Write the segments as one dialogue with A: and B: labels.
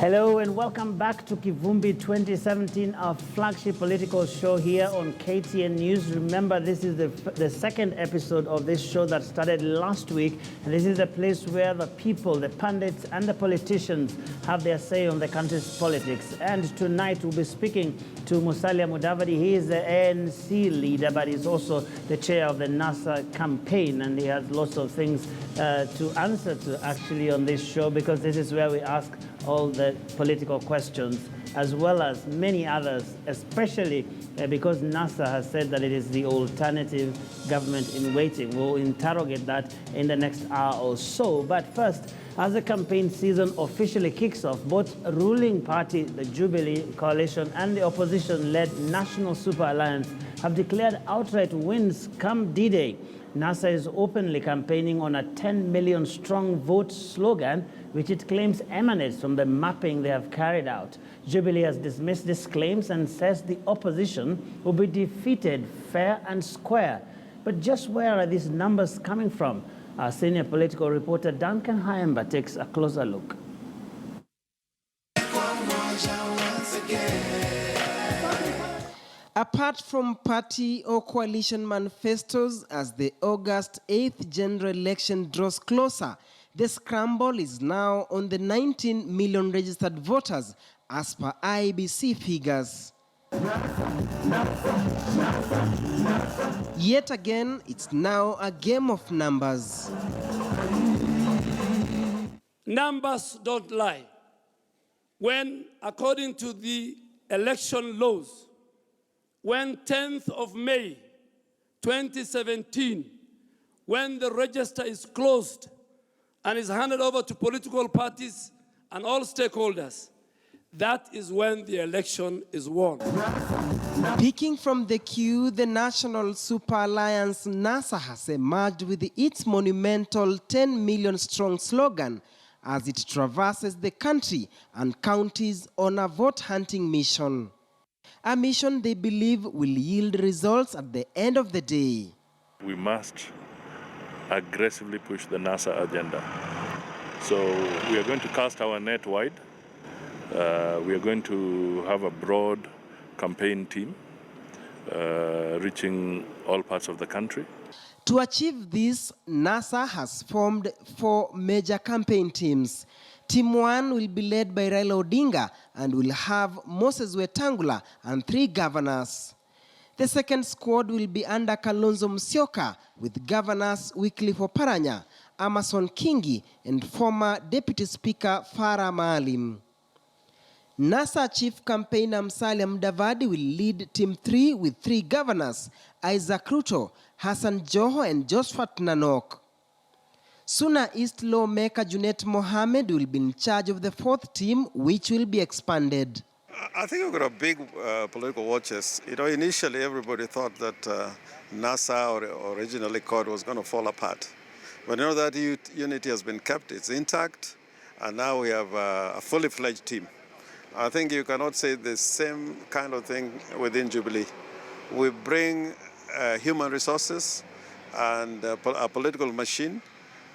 A: Hello and welcome back to Kivumbi 2017, our flagship political show here on KTN News. Remember, this is the second episode of this show that started last week. And this is a place where the people, the pundits and the politicians have their say on the country's politics. And tonight we'll be speaking to Musalia Mudavadi. He is the ANC leader, but he's also the chair of the NASA campaign. And he has lots of things to answer to actually on this show, because this is where we ask all the political questions, as well as many others, especially because NASA has said that it is the alternative government in waiting. We'll interrogate that in the next hour or so. But first, as the campaign season officially kicks off, both ruling party, the Jubilee Coalition, and the opposition-led National Super Alliance have declared outright wins come D-Day. NASA is openly campaigning on a 10 million strong vote slogan, which it claims emanates from the mapping they have carried out. Jubilee has dismissed these claims and says the opposition will be defeated fair and square. But just where are these numbers coming from? Our senior political reporter Duncan Hyemba takes a closer look.
B: Apart from party or coalition manifestos, as the August 8th general election draws closer, the scramble is now on the 19 million registered voters, as per IEBC figures. Yet again, it's now a game of numbers.
C: Numbers don't lie. When, according to the election laws, when 10th of May 2017, when the register is closed and is handed over to political parties and all stakeholders, that is when the election is won.
B: Picking from the queue, the National Super Alliance NASA has emerged with its monumental 10 million strong slogan as it traverses the country and counties on a vote hunting mission. A mission they believe will yield results at the end of the day.
D: We must aggressively push the NASA agenda. So we are going to cast our net wide. We are going to have a broad campaign team reaching all parts of the country.
B: To achieve this, NASA has formed 4 major campaign teams. Team 1 will be led by Raila Odinga and will have Moses Wetangula and 3 governors. The second squad will be under Kalonzo Musyoka with governors Wycliffe Oparanya, Amason Kingi, and former Deputy Speaker Farah Maalim. NASA Chief Campaigner Musalia Mudavadi will lead Team 3 with 3 governors, Isaac Ruto, Hassan Joho, and Josphat Nanok. Suna East lawmaker Junet Mohammed will be in charge of the 4th team, which will be expanded.
E: I think we've got a big political watchers. Initially everybody thought that NASA, or originally called, was going to fall apart. But that unity has been kept, it's intact, and now we have a fully fledged team. I think you cannot say the same kind of thing within Jubilee. We bring human resources and a political machine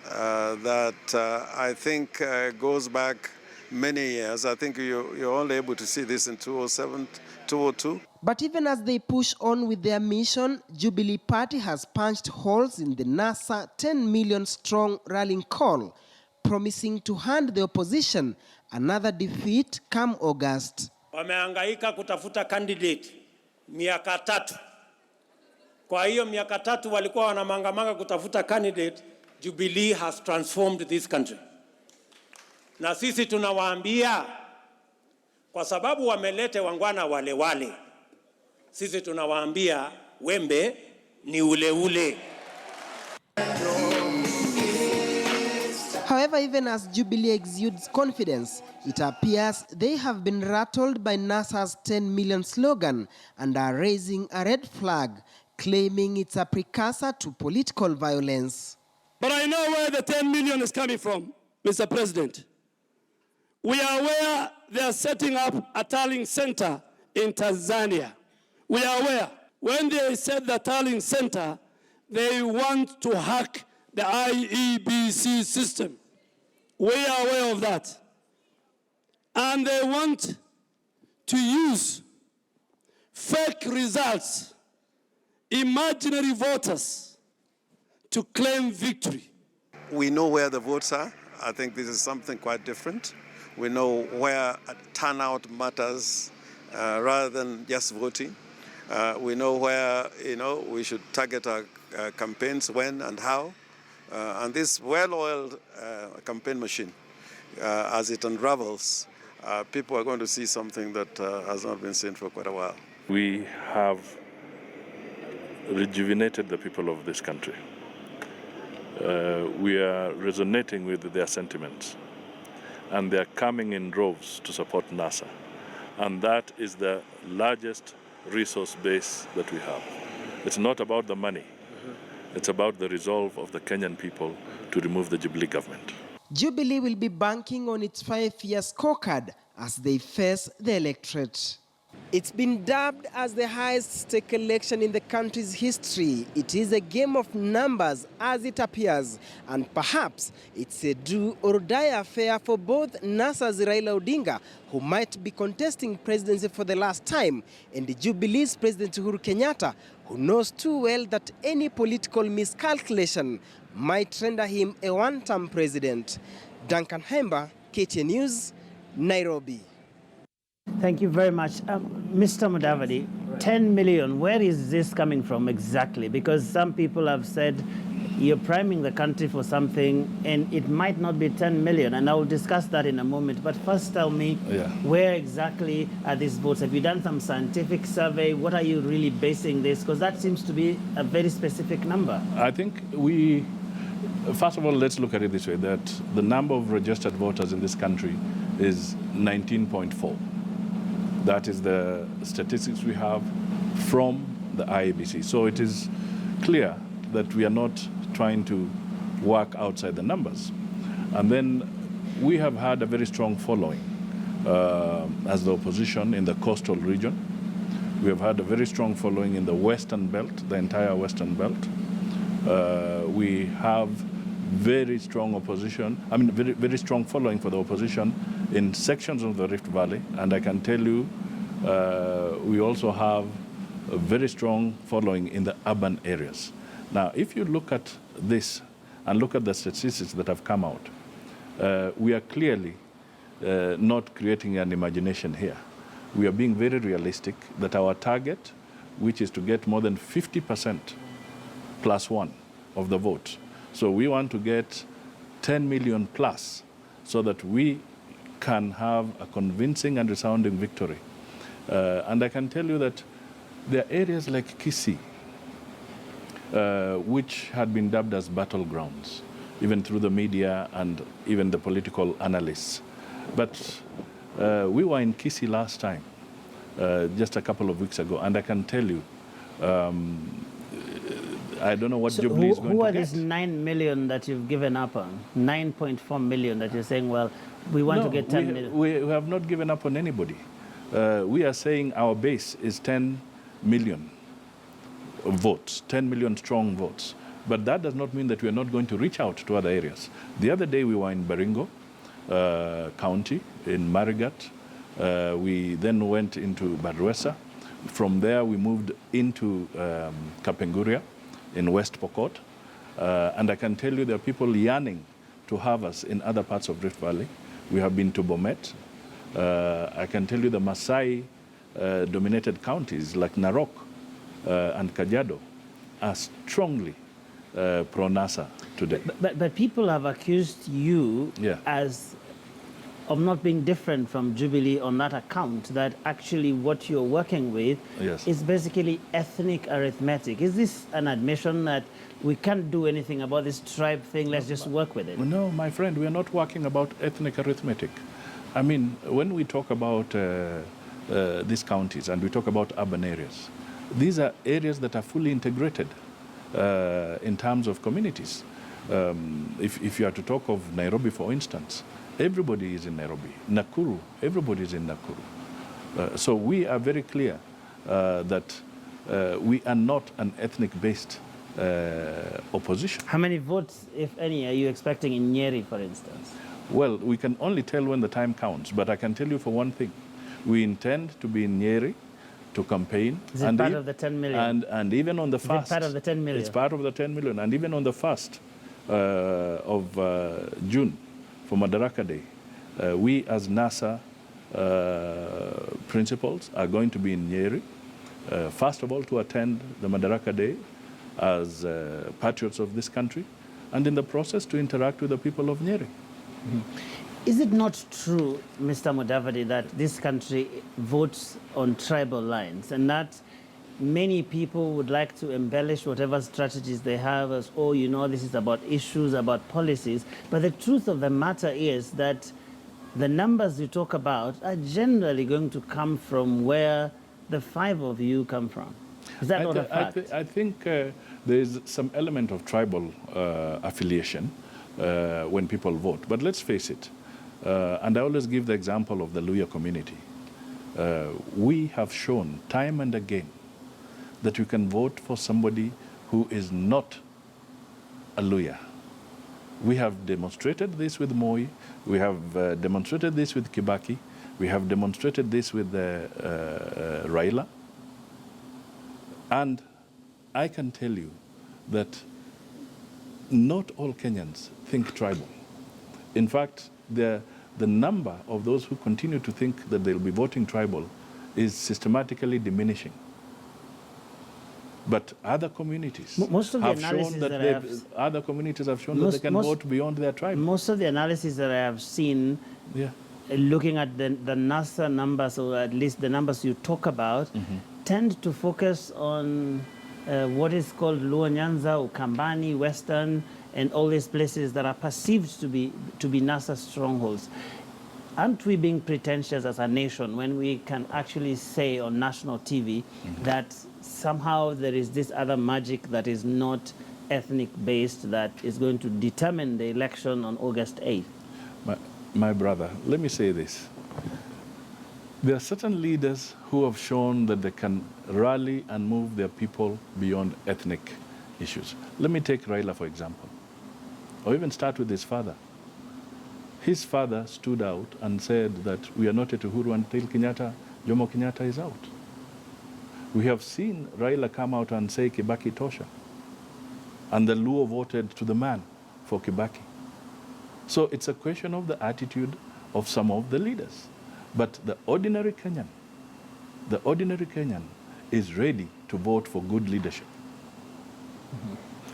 E: that I think goes back many years. I think you're only able to see this in 2007, 2002.
B: But even as they push on with their mission, Jubilee Party has punched holes in the NASA 10 million strong rallying call, promising to hand the opposition another defeat come August.
F: Wamehangaika kutafuta candidate miaka 3. Kwa hiyo miaka 3 walikuwa wanamangamanga kutafuta candidate. Jubilee has transformed this country. Na sisi tunawaambia, kwa sababu wamelete wangwana wale. Sisi tunawaambia wembe ni ule.
B: However, even as Jubilee exudes confidence, it appears they have been rattled by NASA's 10 million slogan and are raising a red flag, claiming it's a precursor to political violence.
C: But I know where the 10 million is coming from, Mr. President. We are aware they are setting up a tallying center in Tanzania. We are aware. When they said the tallying center, they want to hack the IEBC system. We are aware of that. And they want to use fake results, imaginary voters, to claim victory.
E: We know where the votes are. I think this is something quite different. We know where turnout matters rather than just voting. We know where we should target our campaigns, when and how. And this well-oiled campaign machine, as it unravels, people are going to see something that has not been seen for quite a while.
D: We have rejuvenated the people of this country. We are resonating with their sentiments, and they are coming in droves to support NASA. And that is the largest resource base that we have. It's not about the money. It's about the resolve of the Kenyan people to remove the Jubilee government.
B: Jubilee will be banking on its 5-year scorecard as they face the electorate. It's been dubbed as the highest-stake election in the country's history. It is a game of numbers as it appears, and perhaps it's a do-or-die affair for both NASA's Raila Odinga, who might be contesting presidency for the last time, and the Jubilee's President Uhuru Kenyatta, who knows too well that any political miscalculation might render him a one-term president. Duncan Hemba, KTN News, Nairobi.
A: Thank you very much. Mr. Mudavadi, 10 million, where is this coming from exactly? Because some people have said you're priming the country for something and it might not be 10 million, and I will discuss that in a moment. But first tell me, where exactly are these votes? Have you done some scientific survey? What are you really basing this? Because that seems to be a very specific number.
G: I think first of all, let's look at it this way, that the number of registered voters in this country is 19.4. That is the statistics we have from the IEBC. So it is clear that we are not trying to work outside the numbers. And then we have had a very strong following as the opposition in the coastal region. We have had a very strong following in the Western Belt, the entire Western Belt. We have very strong opposition, very strong following for the opposition in sections of the Rift Valley, and I can tell you we also have a very strong following in the urban areas. Now, if you look at this and look at the statistics that have come out, we are clearly not creating an imagination here. We are being very realistic that our target, which is to get more than 50% plus one of the vote. So we want to get 10 million plus so that we can have a convincing and resounding victory. And I can tell you that there are areas like Kisii, which had been dubbed as battlegrounds, even through the media and even the political analysts. But we were in Kisii last time, just a couple of weeks ago, and I can tell you, I don't know what Jubilee is going to get.
A: Who are these 9 million that you've given up on? 9.4 million that you're saying, well, we want to get 10 million.
G: We have not given up on anybody. We are saying our base is 10 million votes, 10 million strong votes. But that does not mean that we are not going to reach out to other areas. The other day we were in Baringo County, in Marigat. We then went into Badresa. From there we moved into Kapenguria in West Pokot. And I can tell you there are people yearning to have us in other parts of Rift Valley. We have been to Bomet. I can tell you the Maasai-dominated counties like Narok and Kajiado are strongly pro-NASA today.
A: But people have accused you of not being different from Jubilee on that account, that actually what you're working with is basically ethnic arithmetic. Is this an admission that we can't do anything about this tribe thing, let's just work with it?
G: No, my friend, we are not working about ethnic arithmetic. I mean, when we talk about these counties and we talk about urban areas, these are areas that are fully integrated in terms of communities. If you are to talk of Nairobi, for instance, everybody is in Nairobi. Nakuru, everybody is in Nakuru. So we are very clear that we are not an ethnic-based opposition.
A: How many votes, if any, are you expecting in Nyeri, for instance?
G: Well, we can only tell when the time counts, but I can tell you for one thing. We intend to be in Nyeri to campaign.
A: Is it part of the 10 million?
G: And even on the first.
A: Is it part of the 10 million?
G: It's part of the 10 million. And even on the 1st of June, for Madaraka Day, we as NASA principals are going to be in Nyeri, first of all to attend the Madaraka Day as patriots of this country, and in the process to interact with the people of Nyeri.
A: Mm-hmm. Is it not true, Mr. Mudavadi, that this country votes on tribal lines and that many people would like to embellish whatever strategies they have as, oh, you know, this is about issues, about policies, but the truth of the matter is that the numbers you talk about are generally going to come from where the 5 of you come from? Is that not a fact?
G: I think there is some element of tribal affiliation when people vote. But let's face it, and I always give the example of the Luhya community. We have shown time and again that you can vote for somebody who is not a Luhya. We have demonstrated this with Moi. We have demonstrated this with Kibaki. We have demonstrated this with Raila. And I can tell you that not all Kenyans think tribal. In fact, the number of those who continue to think that they'll be voting tribal is systematically diminishing. But other communities have shown that other communities have shown that they can vote beyond their tribe.
A: Most of the analysis that I have seen, looking at the NASA numbers, or at least the numbers you talk about, tend to focus on what is called Luo Nyanza, Ukambani, Western, and all these places that are perceived to be NASA strongholds. Aren't we being pretentious as a nation when we can actually say on national TV that somehow there is this other magic that is not ethnic-based that is going to determine the election on August 8th?
G: My brother, let me say this. There are certain leaders who have shown that they can rally and move their people beyond ethnic issues. Let me take Raila, for example, or even start with his father. His father stood out and said that we are not at Uhuru until Jomo Kenyatta is out. We have seen Raila come out and say Kibaki tosha. And the Luo voted to the man for Kibaki. So it's a question of the attitude of some of the leaders. But the ordinary Kenyan is ready to vote for good leadership.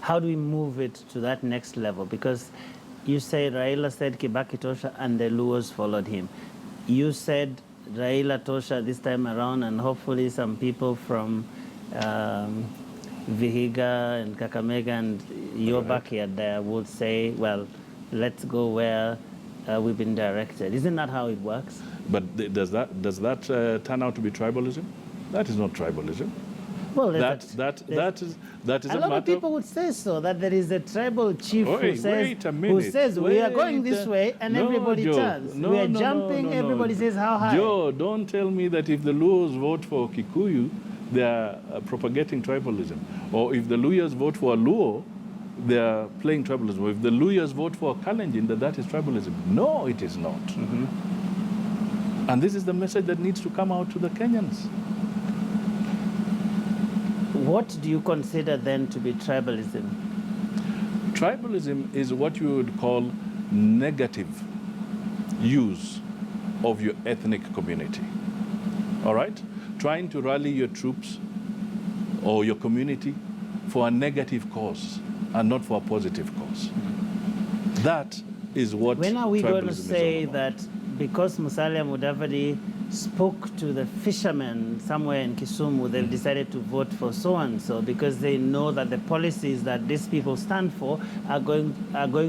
A: How do we move it to that next level? Because you say Raila said Kibaki tosha and the Luos followed him. You said Raila tosha this time around, and hopefully some people from Vihiga and Kakamega and your backyard there would say, well, let's go where we've been directed. Isn't that how it works?
G: But does that turn out to be tribalism? That is not tribalism.
A: Well,
G: that is a
A: lot of people would say so, that there is a tribal chief who says we are going this way, and everybody turns. We are jumping, everybody says how high.
G: Joe, don't tell me that if the Luos vote for Kikuyu, they are propagating tribalism. Or if the Luyas vote for a Luo, they are playing tribalism. Or if the Luyas vote for a Kalenjin, that is tribalism. No, it is not. And this is the message that needs to come out to the Kenyans.
A: What do you consider then to be tribalism?
G: Tribalism is what you would call negative use of your ethnic community. All right? Trying to rally your troops or your community for a negative cause and not for a positive cause. That is what
A: When are we going to say
G: about.
A: that because Musalia Mudavadi spoke to the fishermen somewhere in Kisumu, they've decided to vote for so-and-so because they know that the policies that these people stand for are going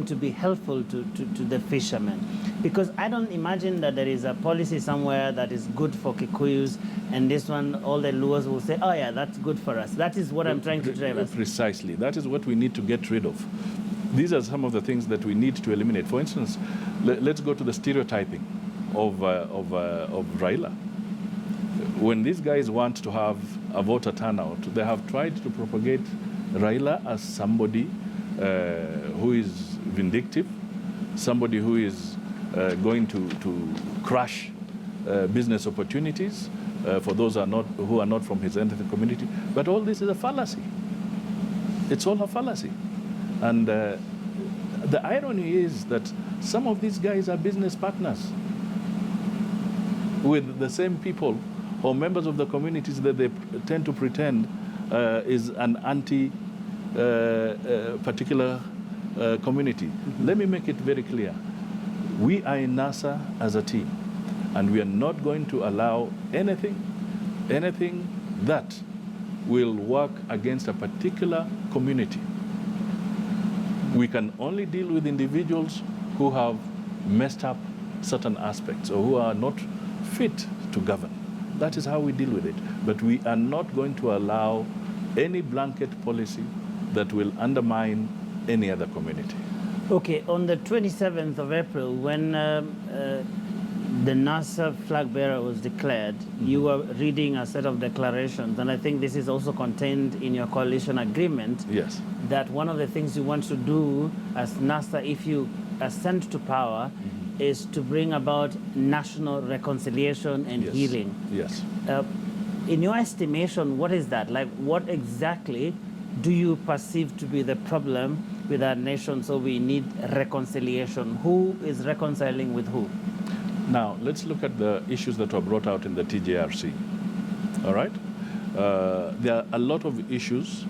A: to be helpful to the fishermen? Because I don't imagine that there is a policy somewhere that is good for Kikuyus, and this one, all the Luos will say, oh yeah, that's good for us. That is what I'm trying to drive us.
G: Precisely. That is what we need to get rid of. These are some of the things that we need to eliminate. For instance, let's go to the stereotyping of Raila. When these guys want to have a voter turnout, they have tried to propagate Raila as somebody who is vindictive, somebody who is going to crush business opportunities for those who are not from his ethnic community. But all this is a fallacy. It's all a fallacy. And the irony is that some of these guys are business partners with the same people or members of the communities that they tend to pretend is an anti-particular community. Let me make it very clear. We are in NASA as a team, and we are not going to allow anything that will work against a particular community. We can only deal with individuals who have messed up certain aspects or who are not fit to govern. That is how we deal with it. But we are not going to allow any blanket policy that will undermine any other community.
A: Okay, on the 27th of April, when the NASA flag bearer was declared, you were reading a set of declarations, and I think this is also contained in your coalition agreement.
G: Yes.
A: That one of the things you want to do as NASA, if you ascend to power, is to bring about national reconciliation and healing.
G: Yes.
A: In your estimation, what is that? Like, what exactly do you perceive to be the problem with our nation? So we need reconciliation. Who is reconciling with who?
G: Now, let's look at the issues that were brought out in the TJRC. All right? There are a lot of issues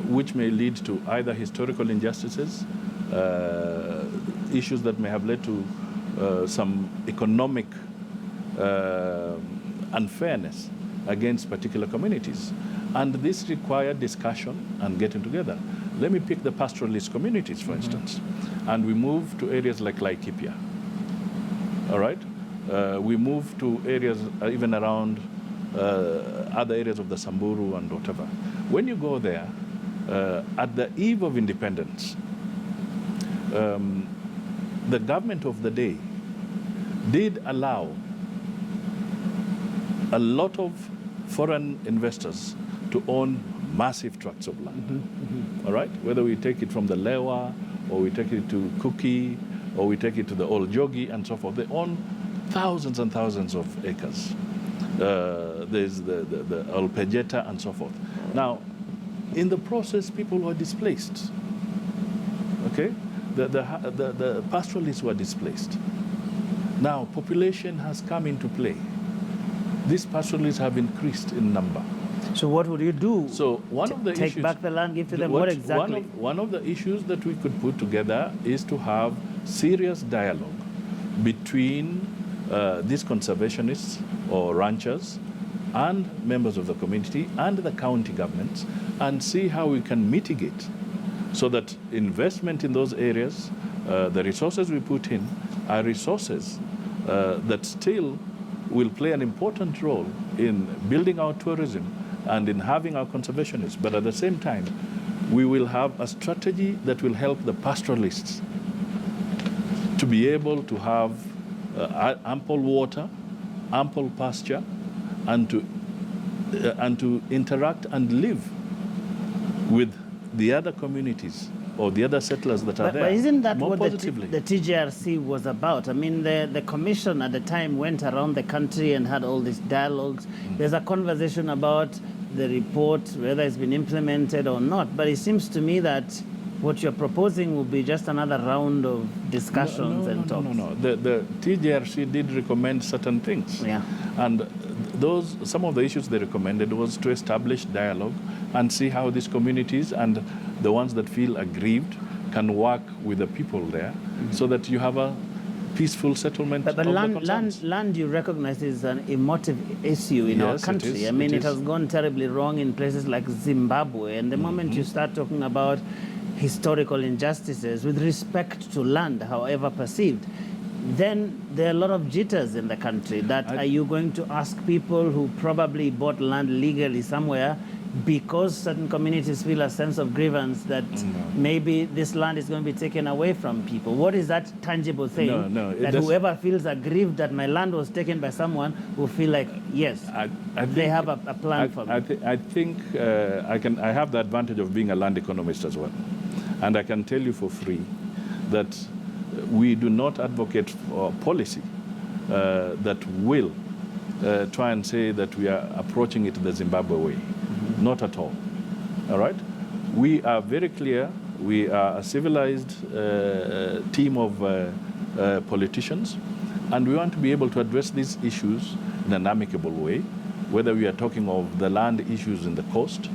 G: which may lead to either historical injustices, issues that may have led to some economic unfairness against particular communities. And this required discussion and getting together. Let me pick the pastoralist communities, for instance. And we move to areas like Laikipia. All right? We move to areas even around other areas of the Samburu and whatever. When you go there, at the eve of independence, the government of the day did allow a lot of foreign investors to own massive tracts of land. All right? Whether we take it from the Lewa, or we take it to Kuki, or we take it to the Old Jogi and so forth, they own thousands and thousands of acres. There's the Olpejeta and so forth. Now, in the process, people were displaced. Okay? The pastoralists were displaced. Now, population has come into play. These pastoralists have increased in number.
A: So what would you do?
G: So one of the
A: take
G: issues,
A: back the land, give to them. What exactly?
G: One of the issues that we could put together is to have serious dialogue between these conservationists or ranchers and members of the community and the county governments, and see how we can mitigate so that investment in those areas, the resources we put in, are resources that still will play an important role in building our tourism and in having our conservationists. But at the same time, we will have a strategy that will help the pastoralists to be able to have ample water, ample pasture, and to interact and live with the other communities or the other settlers that are there.
A: But isn't that
G: more
A: what
G: positively.
A: the TJRC was about? I mean, the commission at the time went around the country and had all these dialogues. There's a conversation about the report, whether it's been implemented or not. But it seems to me that what you're proposing will be just another round of discussions and talks.
G: No. The TJRC did recommend certain things.
A: Yeah.
G: And some of the issues they recommended was to establish dialogue and see how these communities and the ones that feel aggrieved can work with the people there so that you have a peaceful settlement
A: but
G: of the concerns.
A: land you recognize is an emotive issue in our country.
G: It is,
A: I mean, it has gone terribly wrong in places like Zimbabwe. And the moment you start talking about historical injustices with respect to land, however perceived, then there are a lot of jitters in the country. Are you going to ask people who probably bought land legally somewhere because certain communities feel a sense of grievance that maybe this land is going to be taken away from people? What is that tangible thing that whoever feels aggrieved that my land was taken by someone will feel like, yes, they have a plan for me?
G: I think I have the advantage of being a land economist as well. And I can tell you for free that we do not advocate for policy that will try and say that we are approaching it the Zimbabwe way. Not at all. All right? We are very clear. We are a civilized team of politicians, and we want to be able to address these issues in an amicable way, whether we are talking of the land issues in the coast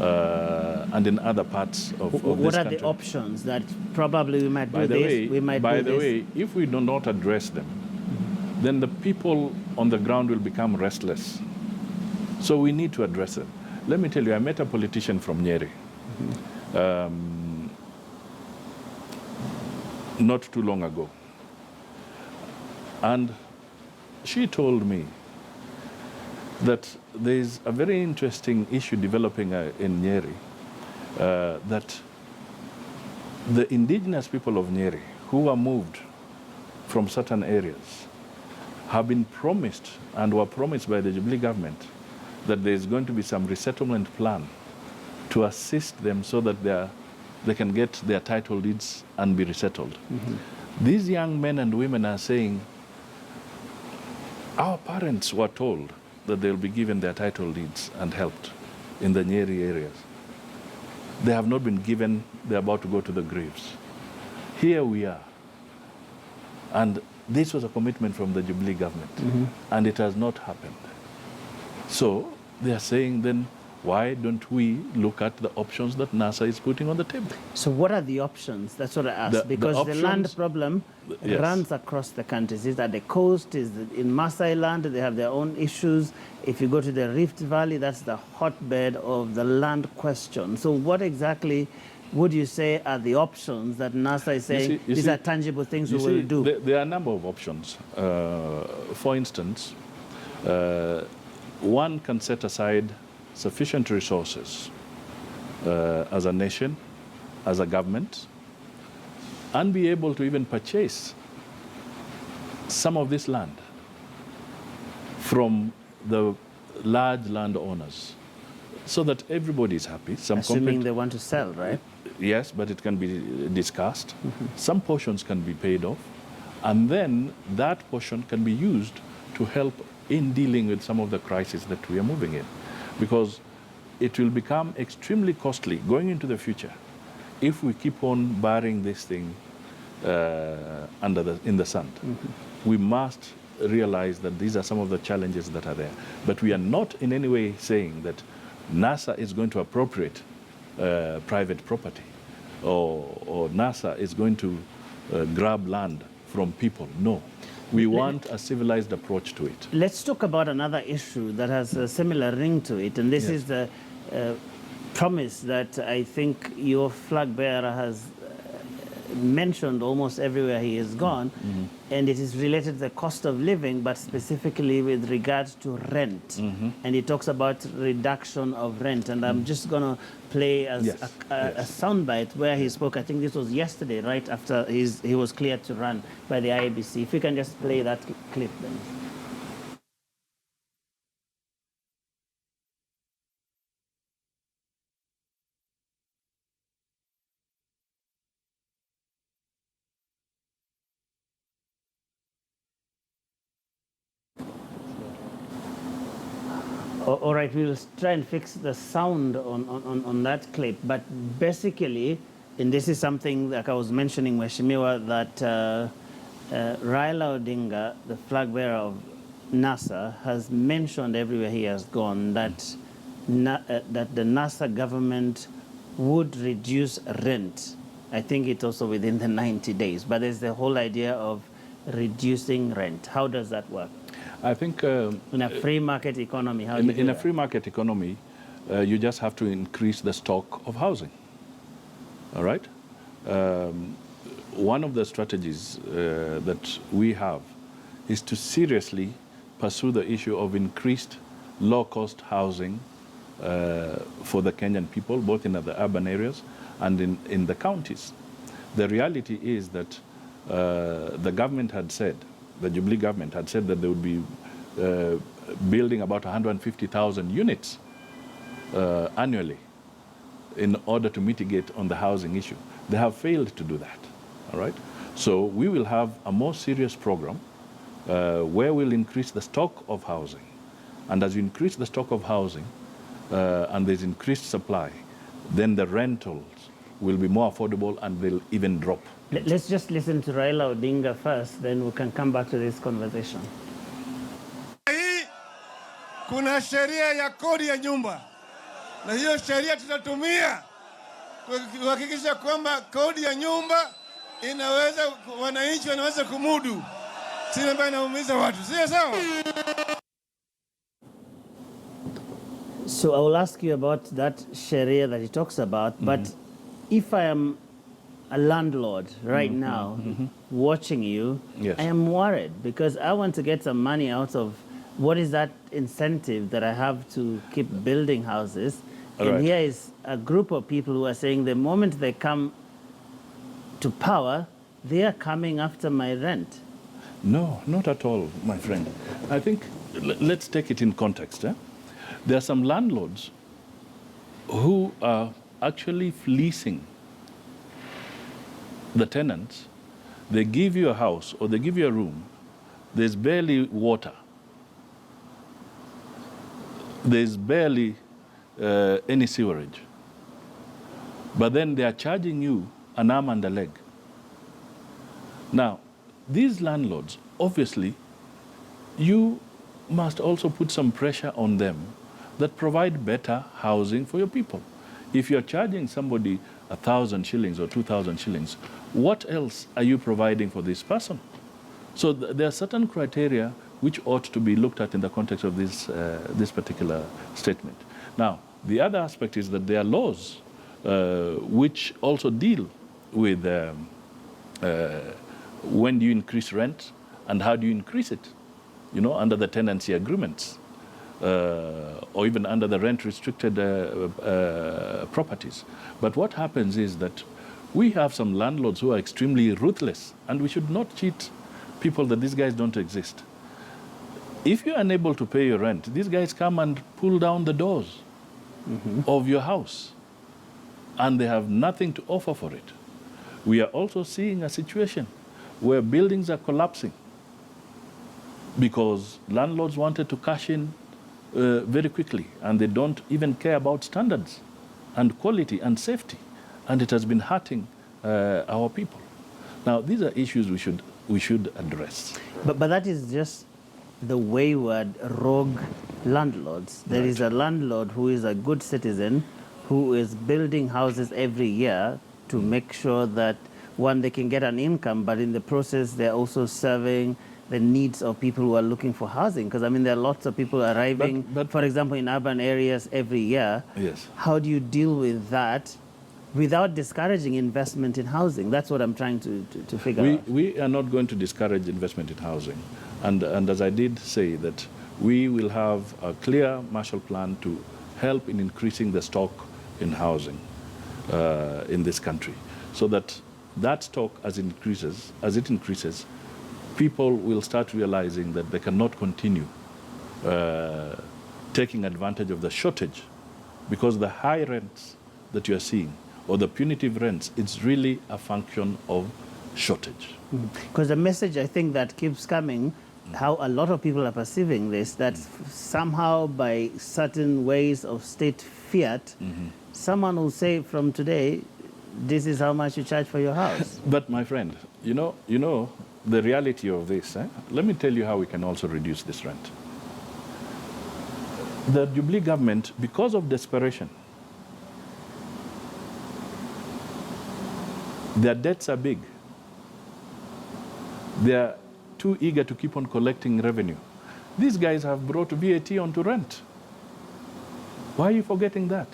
G: and in other parts of this country.
A: What are the options that probably we might do this, we might do this?
G: By the way, if we do not address them, then the people on the ground will become restless. So we need to address them. Let me tell you, I met a politician from Nyeri not too long ago. And she told me that there is a very interesting issue developing in Nyeri, that the indigenous people of Nyeri who are moved from certain areas have been promised and were promised by the Jubilee government that there is going to be some resettlement plan to assist them so that they can get their title deeds and be resettled. These young men and women are saying, our parents were told that they'll be given their title deeds and helped in the Nyeri areas. They have not been given, they're about to go to the graves. Here we are. And this was a commitment from the Jubilee government, and it has not happened. So they are saying then, why don't we look at the options that NASA is putting on the table?
A: So what are the options? That's what I asked. Because the land problem runs across the country. Is at the coast, is in Maasai land, they have their own issues. If you go to the Rift Valley, that's the hotbed of the land question. So what exactly would you say are the options that NASA is saying these are tangible things we will do?
G: There are a number of options. For instance, one can set aside sufficient resources as a nation, as a government, and be able to even purchase some of this land from the large landowners so that everybody is happy.
A: Assuming they want to sell, right?
G: Yes, but it can be discussed. Some portions can be paid off, and then that portion can be used to help in dealing with some of the crises that we are moving in. Because it will become extremely costly going into the future if we keep on burying this thing in the sand. We must realize that these are some of the challenges that are there. But we are not in any way saying that NASA is going to appropriate private property or NASA is going to grab land from people. No. We want a civilized approach to it.
A: Let's talk about another issue that has a similar ring to it, and this is the promise that I think your flag bearer has mentioned almost everywhere he has gone, and it is related to the cost of living, but specifically with regards to rent. And he talks about reduction of rent, and I'm just going to play a soundbite where he spoke. I think this was yesterday, right after he was cleared to run by the IEBC. If you can just play that clip then. All right, we'll try and fix the sound on that clip. But basically, and this is something like I was mentioning, Mheshimiwa, that Raila Odinga, the flag bearer of NASA, has mentioned everywhere he has gone that, that the NASA government would reduce rent. I think it's also within the 90 days. But there's the whole idea of reducing rent. How does that work?
G: I think
A: in a free market economy, how do you do
G: in a
A: that?
G: free market economy, you just have to increase the stock of housing. All right? One of the strategies that we have is to seriously pursue the issue of increased low-cost housing for the Kenyan people, both in the urban areas and in the counties. The reality is that the government had said, the Jubilee government had said that they would be building about 150,000 units annually in order to mitigate on the housing issue. They have failed to do that, all right? So we will have a more serious program where we'll increase the stock of housing. And as you increase the stock of housing and there's increased supply, then the rentals will be more affordable and they'll even drop.
A: Let's just listen to Raila Odinga first, then we can come back to this conversation.
H: Hii kuna sheria ya kodi ya nyumba, na hiyo sheria tutatumia kuhakikisha kwamba kodi ya nyumba inaweza, wananchi wanaweza kumudu, si ambayo inaumiza watu, sio sawa?
A: So I will ask you about that Sharia that he talks about, but if I am a landlord right now watching you,
G: Yes.
A: I am worried because I want to get some money out of what is that incentive that I have to keep building houses. And
G: Right.
A: here is a group of people who are saying the moment they come to power, they are coming after my rent.
G: No, not at all, my friend. I think let's take it in context. There are some landlords who are actually fleecing the tenants. They give you a house or they give you a room. There's barely water. There's barely any sewerage. But then they are charging you an arm and a leg. Now, these landlords, obviously, you must also put some pressure on them that provide better housing for your people. If you're charging somebody 1,000 shillings or 2,000 shillings, what else are you providing for this person? So there are certain criteria which ought to be looked at in the context of this particular statement. Now, the other aspect is that there are laws which also deal with when do you increase rent and how do you increase it, under the tenancy agreements or even under the rent-restricted properties. But what happens is that we have some landlords who are extremely ruthless, and we should not cheat people that these guys don't exist. If you're unable to pay your rent, these guys come and pull down the doors of your house, and they have nothing to offer for it. We are also seeing a situation where buildings are collapsing because landlords wanted to cash in very quickly, and they don't even care about standards and quality and safety, and it has been hurting our people. Now, these are issues we should address.
A: But that is just the wayward, rogue landlords. There is a landlord who is a good citizen, who is building houses every year to make sure that, one, they can get an income, but in the process, they're also serving the needs of people who are looking for housing. Because, there are lots of people arriving,
G: But
A: for example, in urban areas every year.
G: Yes.
A: How do you deal with that without discouraging investment in housing? That's what I'm trying to figure out.
G: We are not going to discourage investment in housing. And as I did say, that we will have a clear Marshall Plan to help in increasing the stock in housing in this country, so that stock, as it increases, people will start realizing that they cannot continue taking advantage of the shortage, because the high rents that you are seeing, or the punitive rents, it's really a function of shortage.
A: Because the message, I think, that keeps coming, how a lot of people are perceiving this, that somehow by certain ways of state fiat, someone will say from today, this is how much you charge for your house.
G: But my friend, you know the reality of this. Let me tell you how we can also reduce this rent. The Jubilee government, because of desperation, their debts are big. They are too eager to keep on collecting revenue. These guys have brought VAT onto rent. Why are you forgetting that?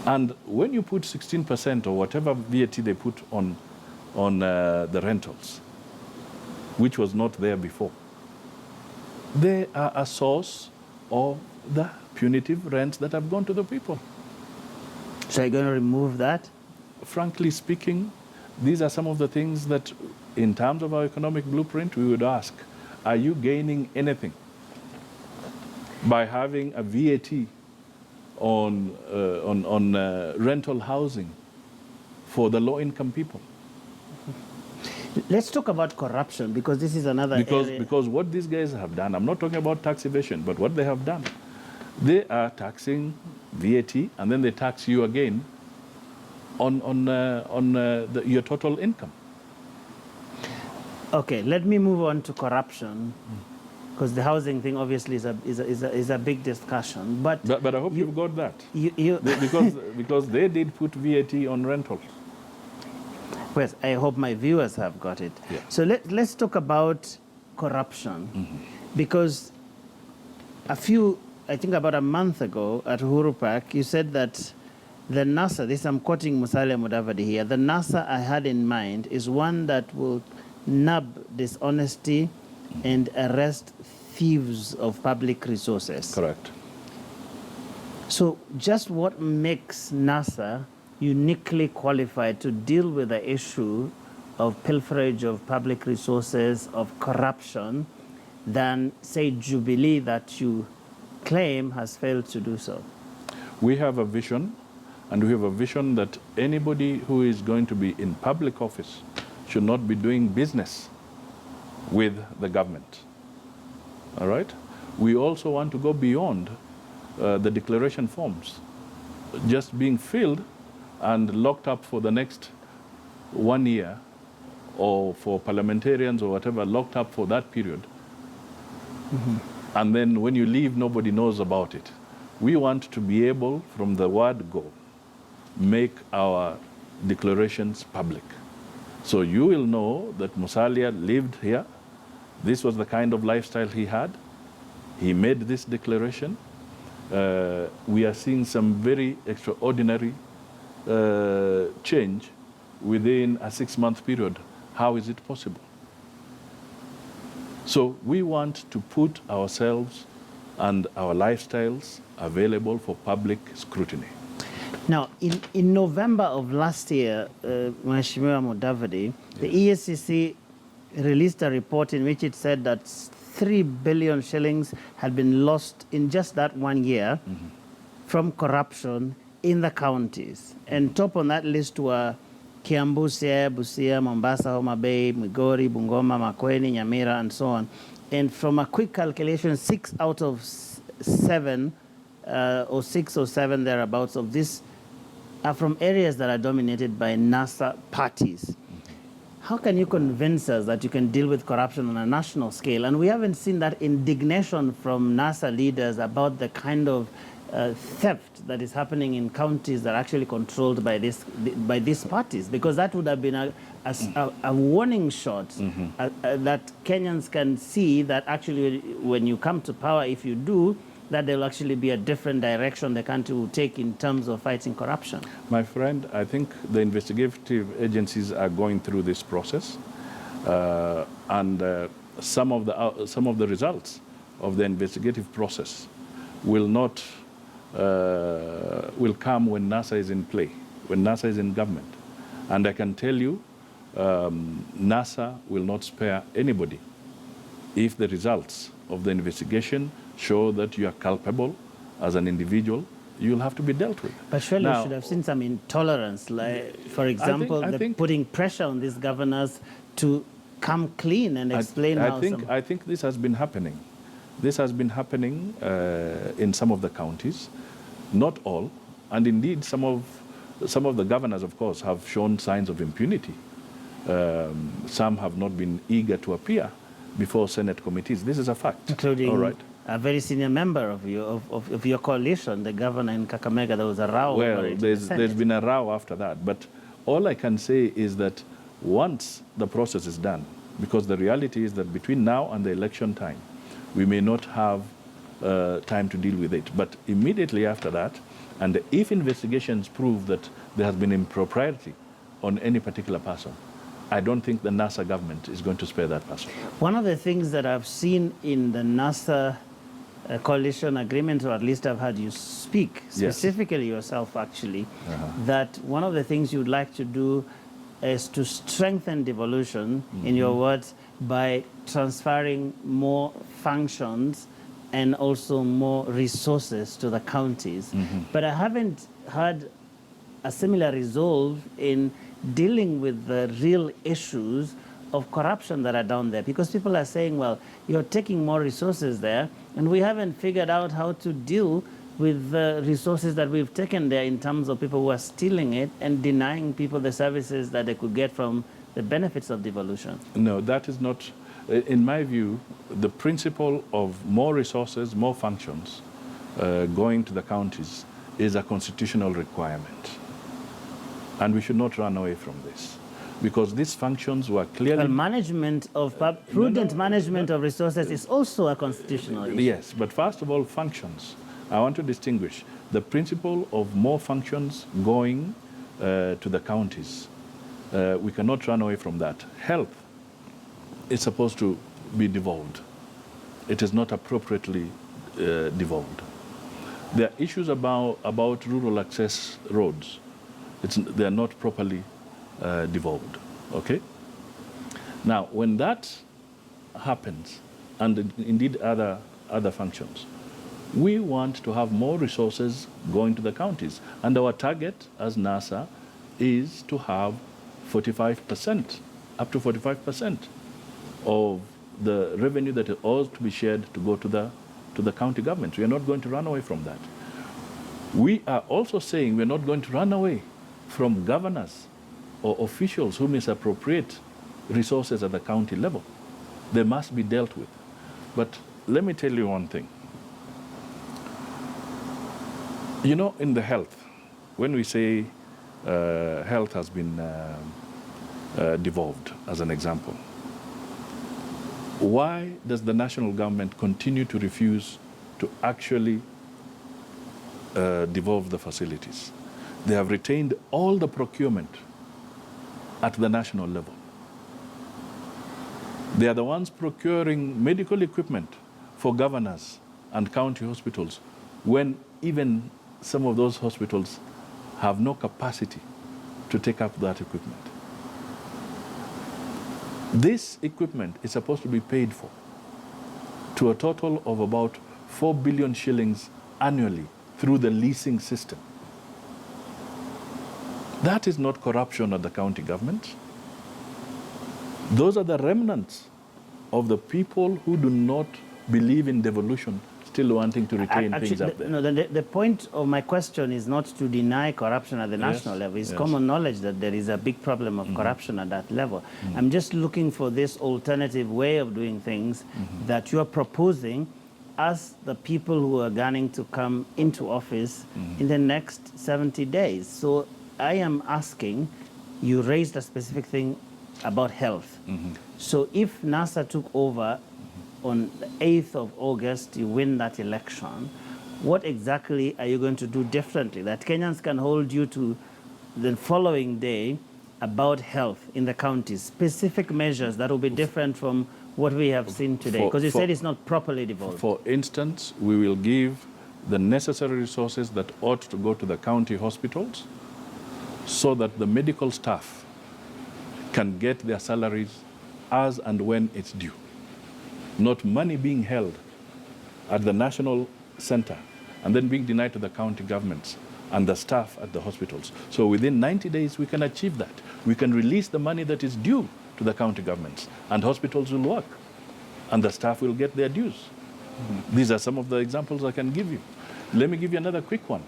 G: And when you put 16% or whatever VAT they put on the rentals, which was not there before, they are a source of the punitive rents that have gone to the people.
A: So you're going to remove that?
G: Frankly speaking, these are some of the things that, in terms of our economic blueprint, we would ask, are you gaining anything by having a VAT on rental housing for the low-income people.
A: Let's talk about corruption, because this is another area.
G: Because what these guys have done, I'm not talking about tax evasion, but what they have done, they are taxing VAT, and then they tax you again on your total income.
A: Okay, let me move on to corruption, because the housing thing obviously is a big discussion. But
G: I hope you've got that. Because they did put VAT on rentals.
A: Well, I hope my viewers have got it.
G: Yeah.
A: So let's talk about corruption, because I think about a month ago at Uhuru Park, you said that the NASA, I'm quoting Musalia Mudavadi here, the NASA I had in mind is one that will nab dishonesty and arrest thieves of public resources.
G: Correct.
A: So just what makes NASA uniquely qualified to deal with the issue of pilferage of public resources, of corruption, than, say, Jubilee, that you claim has failed to do so?
G: We have a vision, and we have a vision that anybody who is going to be in public office should not be doing business with the government. All right? We also want to go beyond the declaration forms just being filled and locked up for the next 1 year, or for parliamentarians or whatever, locked up for that period. And then when you leave, nobody knows about it. We want to be able, from the word go, make our declarations public. So you will know that Musalia lived here. This was the kind of lifestyle he had. He made this declaration. We are seeing some very extraordinary change within a 6-month period. How is it possible? So we want to put ourselves and our lifestyles available for public scrutiny.
A: Now, in November of last year, Musalia Mudavadi, the EACC released a report in which it said that 3 billion shillings had been lost in just that 1 year from corruption in the counties. And top on that list were Kiambu, Siaya, Busia, Mombasa, Homa Bay, Migori, Bungoma, Makueni, Nyamira, and so on. And from a quick calculation, 6 out of 7, or 6 or 7 thereabouts of this, are from areas that are dominated by NASA parties. How can you convince us that you can deal with corruption on a national scale? And we haven't seen that indignation from NASA leaders about the kind of theft that is happening in counties that are actually controlled by these parties, because that would have been a warning shot that Kenyans can see that actually when you come to power, if you do, that there will actually be a different direction the country will take in terms of fighting corruption.
G: My friend, I think the investigative agencies are going through this process, and some of the results of the investigative process will come when NASA is in play, when NASA is in government. And I can tell you, NASA will not spare anybody if the results of the investigation show that you are culpable as an individual. You'll have to be dealt with.
A: But surely you should have seen some intolerance, like, for example, putting pressure on these governors to come clean and explain
G: I think this has been happening. This has been happening in some of the counties, not all, and indeed some of the governors, of course, have shown signs of impunity. Some have not been eager to appear before Senate committees. This is a fact.
A: Including a very senior member of your coalition, the governor in Kakamega. There was a row.
G: Well, there's been a row after that. But all I can say is that once the process is done, because the reality is that between now and the election time, we may not have time to deal with it. But immediately after that, and if investigations prove that there has been impropriety on any particular person, I don't think the NASA government is going to spare that person.
A: One of the things that I've seen in the NASA coalition agreement, or at least I've had you speak, specifically yourself actually, that one of the things you'd like to do is to strengthen devolution, in your words, by transferring more functions and also more resources to the counties. But I haven't heard a similar resolve in dealing with the real issues of corruption that are down there? Because people are saying, well, you're taking more resources there, and we haven't figured out how to deal with the resources that we've taken there in terms of people who are stealing it and denying people the services that they could get from the benefits of devolution.
G: No, that is not, in my view, the principle of more resources, more functions going to the counties is a constitutional requirement. And we should not run away from this, because these functions were clearly...
A: Well, management of prudent management of resources is also a constitutional issue.
G: Yes, but first of all, functions. I want to distinguish the principle of more functions going to the counties. We cannot run away from that. Health is supposed to be devolved. It is not appropriately devolved. There are issues about rural access roads. They are not properly devolved, okay? Now, when that happens, and indeed other functions, we want to have more resources going to the counties. And our target as NASA is to have 45%, up to 45% of the revenue that ought to be shared to go to the county governments. We are not going to run away from that. We are also saying we're not going to run away from governors or officials who misappropriate resources at the county level. They must be dealt with. But let me tell you one thing. You know, in the health, when we say health has been devolved, as an example, why does the national government continue to refuse to actually devolve the facilities? They have retained all the procurement at the national level. They are the ones procuring medical equipment for governors and county hospitals when even some of those hospitals have no capacity to take up that equipment. This equipment is supposed to be paid for to a total of about 4 billion shillings annually through the leasing system. That is not corruption at the county government. Those are the remnants of the people who do not believe in devolution, still wanting to retain things up there.
A: No, the point of my question is not to deny corruption at the national level. It's common knowledge that there is a big problem of corruption at that level. I'm just looking for this alternative way of doing things that you are proposing as the people who are gunning to come into office in the next 70 days. So I am asking, you raised a specific thing about health. So if NASA took over on the 8th of August, you win that election, what exactly are you going to do differently that Kenyans can hold you to the following day about health in the counties? Specific measures that will be different from what we have seen today, because you said it's not properly devolved.
G: For instance, we will give the necessary resources that ought to go to the county hospitals so that the medical staff can get their salaries as and when it's due. Not money being held at the national center and then being denied to the county governments and the staff at the hospitals. So within 90 days, we can achieve that. We can release the money that is due to the county governments, and hospitals will work, and the staff will get their dues. These are some of the examples I can give you. Let me give you another quick one.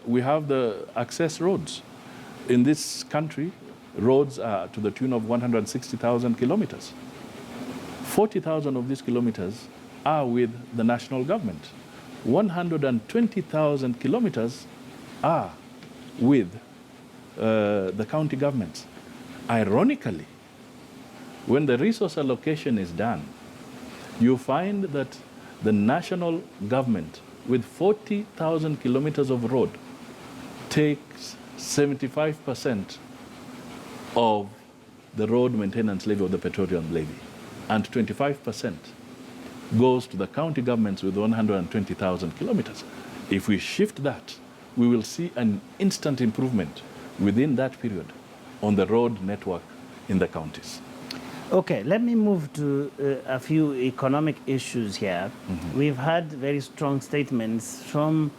G: We have the access roads. In this country, roads are to the tune of 160,000 kilometers. 40,000 of these kilometers are with the national government. 120,000 kilometers are with the county governments. Ironically, when the resource allocation is done, you find that the national government with 40,000 kilometers of road takes 75% of the road maintenance levy or the petroleum levy, and 25% goes to the county governments with 120,000 kilometers. If we shift that, we will see an instant improvement within that period on the road network in the counties.
A: Okay, let me move to a few economic issues here. We've had very strong statements from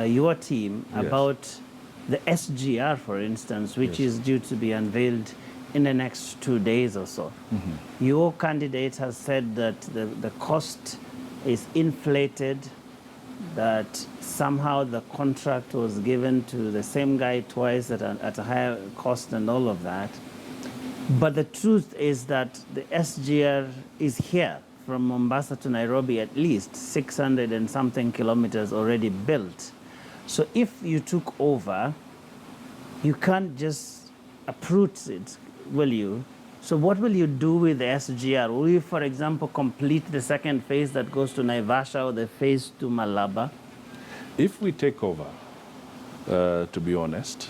A: your team about the SGR, for instance, which is due to be unveiled in the next 2 days or so. Your candidate has said that the cost is inflated, that somehow the contract was given to the same guy twice at a higher cost and all of that. But the truth is that the SGR is here from Mombasa to Nairobi, at least 600 and something kilometers already built. So if you took over, you can't just uproot it, will you? So what will you do with the SGR? Will you, for example, complete the second phase that goes to Naivasha or the phase to Malaba?
G: If we take over, to be honest,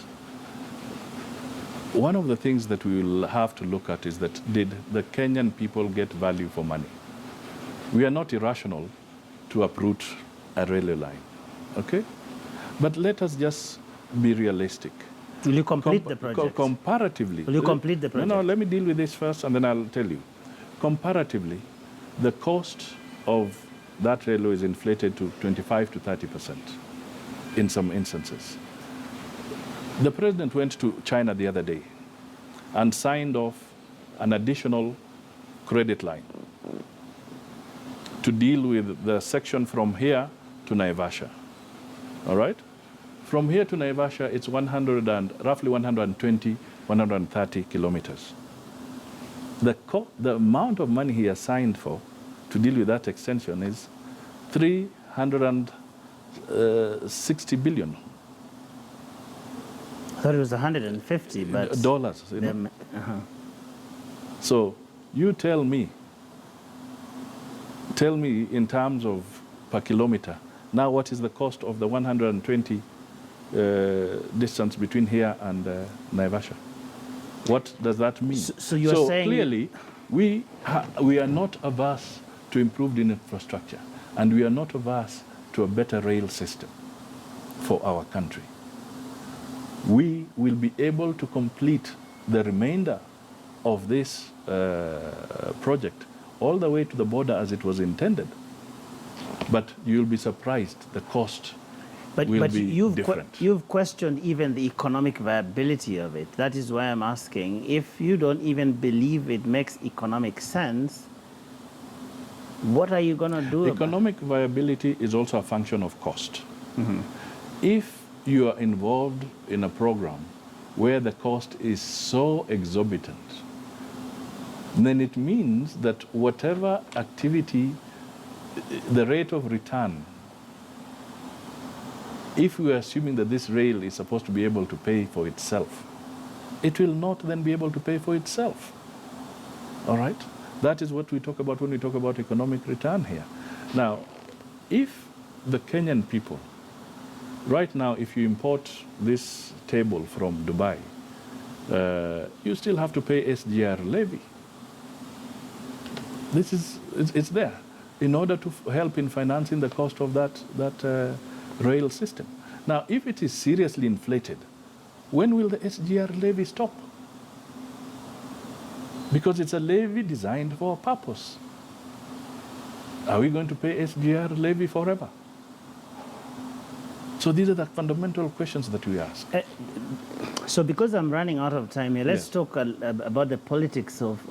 G: one of the things that we will have to look at is that did the Kenyan people get value for money? We are not irrational to uproot a railway line, okay? But let us just be realistic.
A: Will you complete the project?
G: Comparatively.
A: Will you complete the project?
G: No, let me deal with this first and then I'll tell you. Comparatively, the cost of that railway is inflated to 25 to 30% in some instances. The president went to China the other day and signed off an additional credit line to deal with the section from here to Naivasha, all right? From here to Naivasha, it's roughly 120, 130 kilometers. The amount of money he has signed for to deal with that extension is 360 billion.
A: I thought it was 150, but...
G: Dollars, you know? So you tell me in terms of per kilometer, now what is the cost of the 120 distance between here and Naivasha? What does that mean?
A: So you're saying...
G: clearly, we are not averse to improved infrastructure, and we are not averse to a better rail system for our country. We will be able to complete the remainder of this project all the way to the border as it was intended. But you'll be surprised, the cost will be different.
A: You've questioned even the economic viability of it. That is why I'm asking, if you don't even believe it makes economic sense, what are you going to do
G: Economic viability is also a function of cost. If you are involved in a program where the cost is so exorbitant, then it means that whatever activity, the rate of return, if we are assuming that this rail is supposed to be able to pay for itself, it will not then be able to pay for itself. All right? That is what we talk about when we talk about economic return here. Now, if the Kenyan people, right now, if you import this table from Dubai, you still have to pay SGR levy. It's there in order to help in financing the cost of that rail system. Now, if it is seriously inflated, when will the SGR levy stop? Because it's a levy designed for a purpose. Are we going to pay SGR levy forever? So these are the fundamental questions that we ask.
A: So because I'm running out of time here, let's talk about the politics of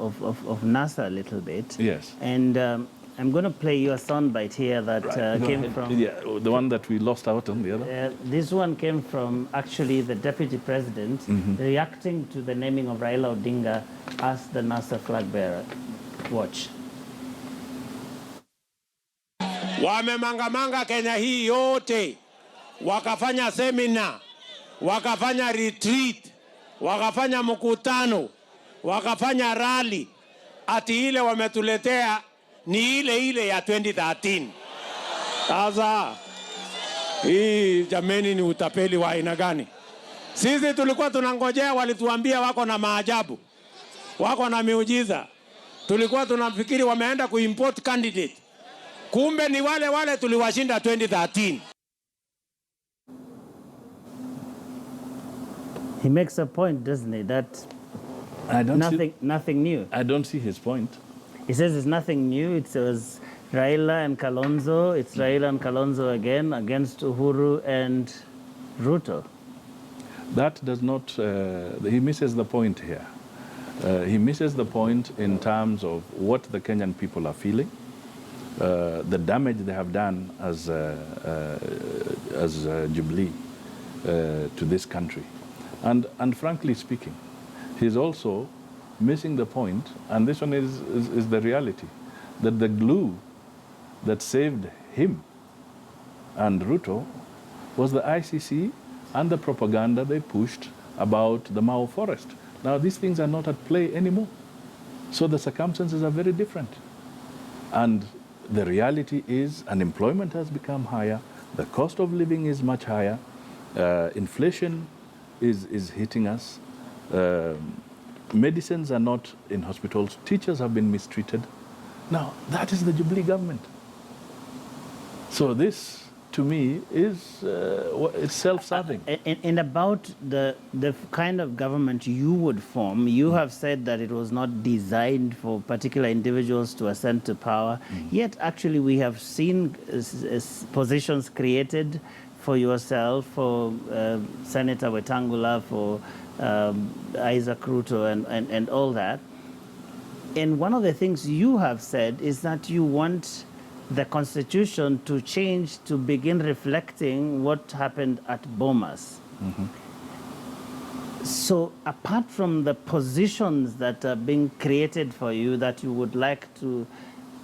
A: NASA a little bit.
G: Yes.
A: And I'm going to play you a soundbite here that came from...
G: Yeah, the one that we lost out on, the other.
A: This one came from actually the Deputy President reacting to the naming of Raila Odinga as the NASA flag bearer. Watch.
F: Wamemangamanga Kenya hii yote, wakafanya seminar, wakafanya retreat, wakafanya mkutano, wakafanya rally, ati ile wametuletea ni ile ya 2013. Sasa hii jameni ni utapeli wa aina gani? Sisi tulikuwa tunangojea, walituambia wako na maajabu, wako na miujiza. Tulikuwa tunafikiri wameenda kuimport candidate, kumbe ni wale tuliwashinda 2013.
A: He makes a point, doesn't he? That nothing new.
G: I don't see his point.
A: He says it's nothing new. It was Raila and Kalonzo. It's Raila and Kalonzo again against Uhuru and Ruto.
G: That does not, he misses the point here. He misses the point in terms of what the Kenyan people are feeling, the damage they have done as Jubilee to this country. And frankly speaking, he's also missing the point, and this one is the reality, that the glue that saved him and Ruto was the ICC and the propaganda they pushed about the Mao forest. Now, these things are not at play anymore. So the circumstances are very different. And the reality is unemployment has become higher, the cost of living is much higher, inflation is hitting us, medicines are not in hospitals, teachers have been mistreated. Now, that is the Jubilee government. So this, to me, is it's self-serving.
A: And about the kind of government you would form, you have said that it was not designed for particular individuals to ascend to power. Yet, actually, we have seen positions created for yourself, for Senator Wetangula, for Isaac Ruto, and all that. And one of the things you have said is that you want the Constitution to change to begin reflecting what happened at Bomas. So apart from the positions that are being created for you that you would like to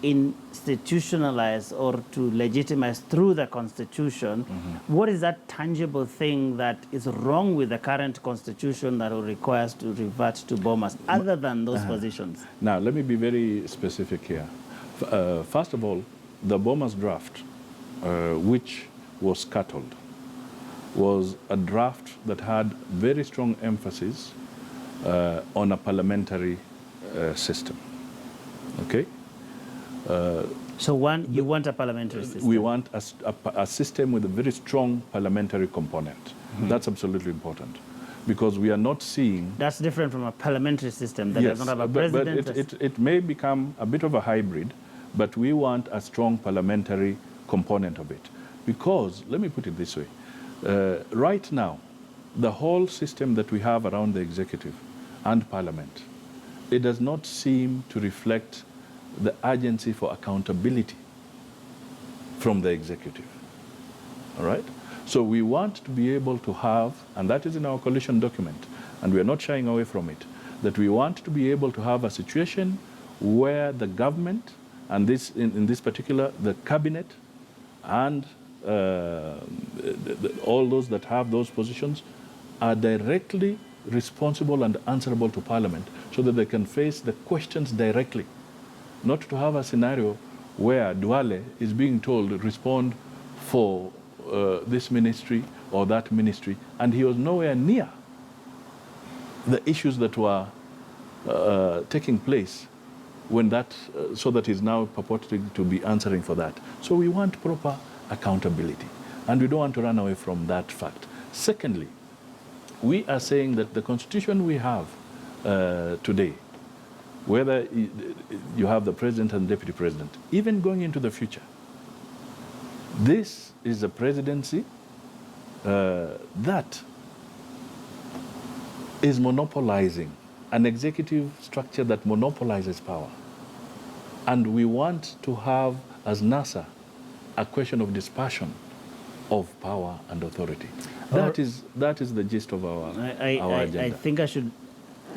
A: institutionalize or to legitimize through the Constitution, what is that tangible thing that is wrong with the current Constitution that will require us to revert to Bomas, other than those positions?
G: Now, let me be very specific here. First of all, the Bomas draft, which was scuttled, was a draft that had very strong emphasis on a parliamentary system. Okay?
A: So you want a parliamentary system?
G: We want a system with a very strong parliamentary component. That's absolutely important, because we are not seeing...
A: That's different from a parliamentary system that does not have a president.
G: But it may become a bit of a hybrid, but we want a strong parliamentary component of it. Because, let me put it this way, right now, the whole system that we have around the executive and parliament, it does not seem to reflect the urgency for accountability from the executive. All right? So we want to be able to have, and that is in our coalition document, and we are not shying away from it, that we want to be able to have a situation where the government, and this, in this particular, the cabinet and all those that have those positions are directly responsible and answerable to Parliament, so that they can face the questions directly. Not to have a scenario where Duale is being told to respond for this ministry or that ministry, and he was nowhere near the issues that were taking place when that, so that he's now purporting to be answering for that. So we want proper accountability, and we don't want to run away from that fact. Secondly, we are saying that the constitution we have today, whether you have the president and deputy president, even going into the future, this is a presidency that is monopolizing, an executive structure that monopolizes power. And we want to have, as NASA, a question of dispersion of power and authority. That is the gist of our agenda.
A: I think I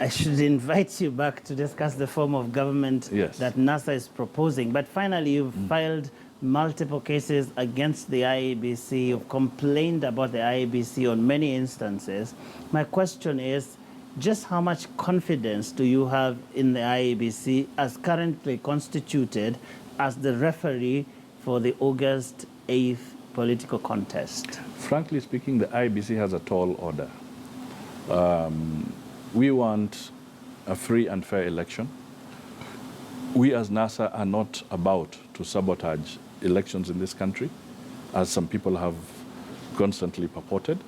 A: should invite you back to discuss the form of government that NASA is proposing. But finally, you've filed multiple cases against the IEBC. You've complained about the IEBC on many instances. My question is, just how much confidence do you have in the IEBC as currently constituted as the referee for the August 8th political contest?
G: Frankly speaking, the IEBC has a tall order. We want a free and fair election. We as NASA are not about to sabotage elections in this country, as some people have constantly purported.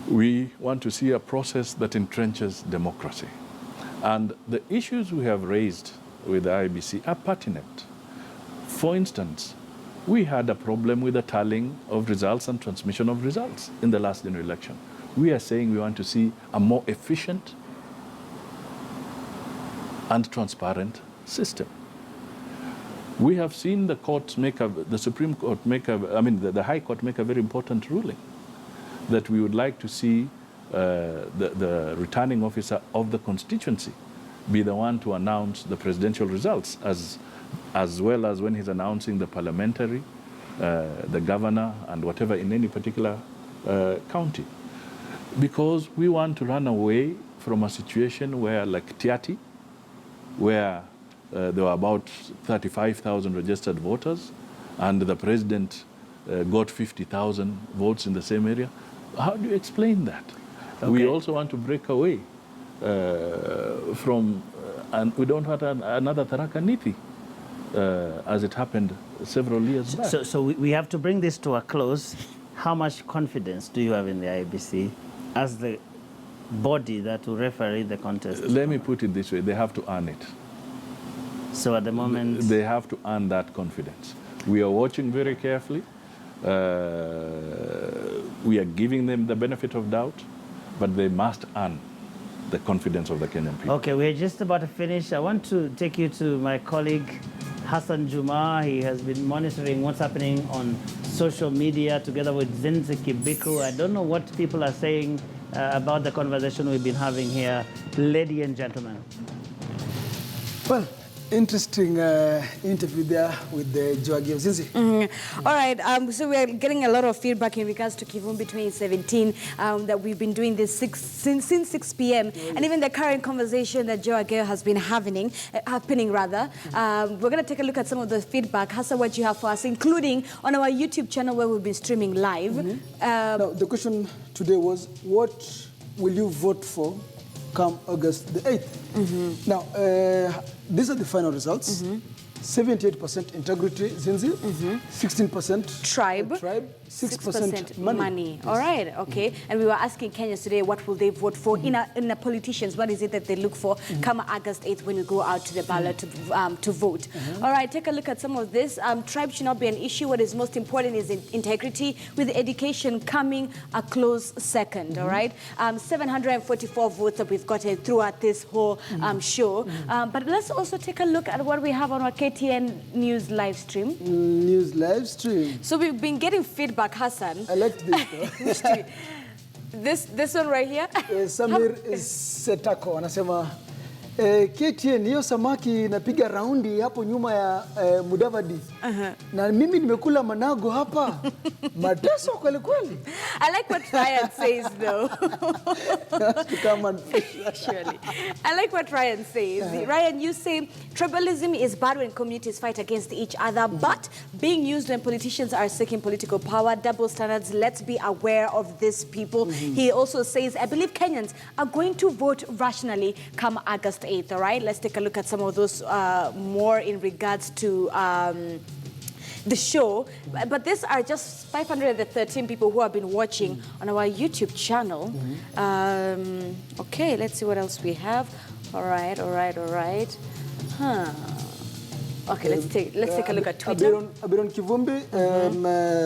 G: We want to see a process that entrenches democracy. And the issues we have raised with the IEBC are pertinent. For instance, we had a problem with the tallying of results and transmission of results in the last general election. We are saying we want to see a more efficient and transparent system. We have seen the courts the Supreme Court the High Court make a very important ruling that we would like to see the returning officer of the constituency be the one to announce the presidential results, as well as when he's announcing the parliamentary, the governor, and whatever in any particular county. Because we want to run away from a situation where, like Tiati, where there were about 35,000 registered voters, and the president got 50,000 votes in the same area. How do you explain that? Okay. We also want to break away from, and we don't want another Tharaka Nithi, as it happened several years back.
A: So we have to bring this to a close. How much confidence do you have in the IEBC as the body that will referee the contest?
G: Let me put it this way, they have to earn it.
A: So at the moment...
G: They have to earn that confidence. We are watching very carefully. We are giving them the benefit of doubt, but they must earn the confidence of the Kenyan people.
A: Okay, we're just about to finish. I want to take you to my colleague, Hassan Juma. He has been monitoring what's happening on social media together with Zinzi Kibiku. I don't know what people are saying about the conversation we've been having here. Ladies and gentlemen.
I: Well, interesting interview there with the Joagio Zinzi.
J: All right, so we are getting a lot of feedback in regards to Kivumbi 2017, that we've been doing this since 6 p.m. And even the current conversation that Joagio has been happening. We're going to take a look at some of the feedback. Hasa, what you have for us, including on our YouTube channel where we've been streaming live.
I: Now, the question today was, what will you vote for come August the 8th? Now, these are the final results. 78% integrity, Zinzi, 16%
J: tribe,
I: 6% money.
J: Yes. All right, okay. And we were asking Kenyans today, what will they vote for in the politicians? What is it that they look for come August 8th when we go out to the ballot to vote? All right, take a look at some of this. Tribe should not be an issue. What is most important is integrity, with education coming a close second. All right, 744 votes that we've gotten throughout this whole show. But let's also take a look at what we have on our KTN News live stream.
I: News live stream.
J: So we've been getting feedback, Hassan.
I: I like this.
J: This one right here.
I: Samir Setako anasema KTN hiyo samaki inapiga raundi hapo nyuma ya Mudavadi. Na mimi nimekula manago hapa. Mateso kweli kweli.
J: I like what Ryan says though.
I: Come on.
J: Surely. I like what Ryan says. Ryan, you say tribalism is bad when communities fight against each other, but being used when politicians are seeking political power, double standards, let's be aware of these people. He also says, I believe Kenyans are going to vote rationally come August 8th, all right? Let's take a look at some of those more in regards to the show. But these are just 513 people who have been watching on our YouTube channel. Okay, let's see what else we have. All right. Okay, let's take a look at Twitter.
I: Abiron Kivumbi,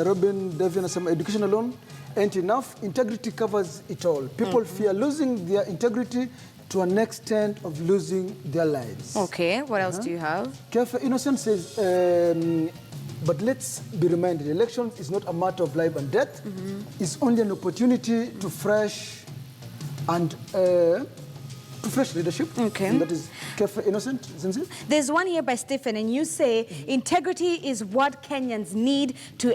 I: Robin Devian, some education alone ain't enough. Integrity covers it all. People fear losing their integrity to an extent of losing their lives.
J: Okay, what else do you have?
I: Kefa Innocent says, but let's be reminded, election is not a matter of life and death. It's only an opportunity to fresh leadership. Okay. And that is Kefa Innocent, Zinzi.
J: There's one here by Stephen, and you say, integrity is what Kenyans need to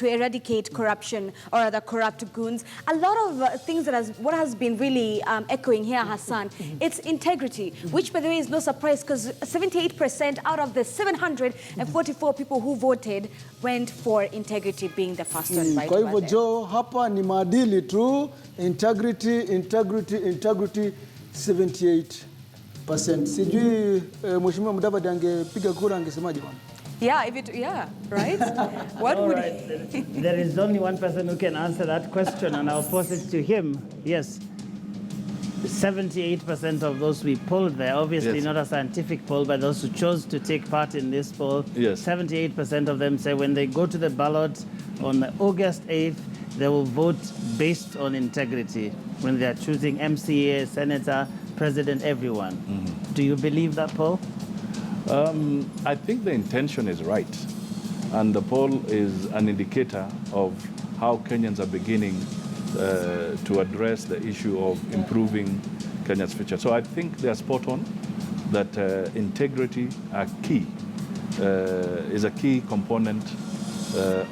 J: eradicate corruption or other corrupt goons. A lot of things what has been really echoing here, Hassan, it's integrity, which by the way is no surprise because 78% out of the 744 people who voted went for integrity being the first one.
I: Kwa hivyo Joe, hapa ni maadili tu, integrity 78%. Sijui Mheshimiwa Mudavadi angepiga kura angesemaje bwana?
J: Yeah, right? What would
A: he... There is only one person who can answer that question, and I'll pose it to him. Yes. 78% of those we polled there, obviously not a scientific poll, but those who chose to take part in this poll, 78% of them say when they go to the ballot on August 8th, they will vote based on integrity when they are choosing MCA, senator, president, everyone. Do you believe that poll?
G: I think the intention is right. And the poll is an indicator of how Kenyans are beginning to address the issue of improving Kenya's future. So I think they are spot on that integrity is a key component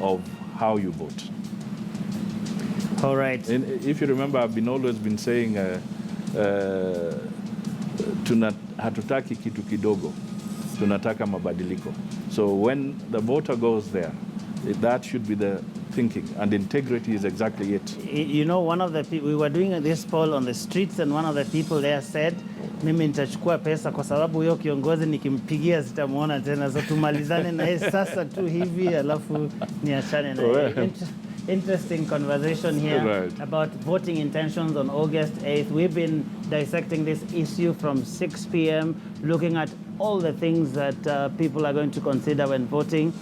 G: of how you vote.
A: All right.
G: And if you remember, I've always been saying hatutaki kitu kidogo, tunataka mabadiliko. So when the voter goes there, that should be the thinking, and integrity is exactly it.
A: You know, one of the people, we were doing this poll on the streets, and one of the people there said, mimi nitachukua pesa kwa sababu huyo kiongozi nikimpigia sitamuona tena, so tumalizane na yeye sasa tu hivi alafu niachane na yeye. Interesting conversation here about voting intentions on August 8th. We've been dissecting this issue from 6 p.m., looking at all the things that people are going to consider when voting.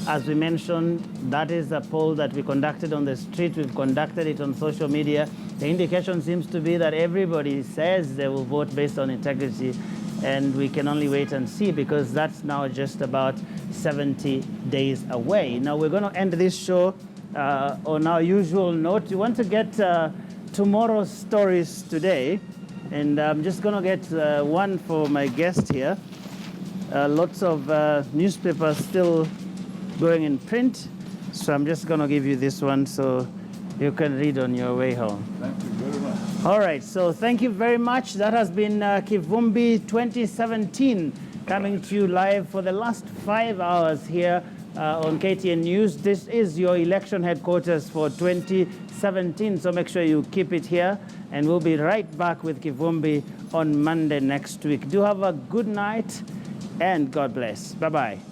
A: As we mentioned, that is a poll that we conducted on the street. We've conducted it on social media. The indication seems to be that everybody says they will vote based on integrity, and we can only wait and see because that's now just about 70 days away. Now we're going to end this show on our usual note. You want to get tomorrow's stories today, and I'm just going to get one for my guest here. Lots of newspapers still going in print, so I'm just going to give you this one so you can read on your way home.
G: Thank you very much.
A: All right, so thank you very much. That has been Kivumbi 2017 coming to you live for the last 5 hours here on KTN News. This is your election headquarters for 2017, so make sure you keep it here, and we'll be right back with Kivumbi on Monday next week. Do have a good night, and God bless. Bye-bye.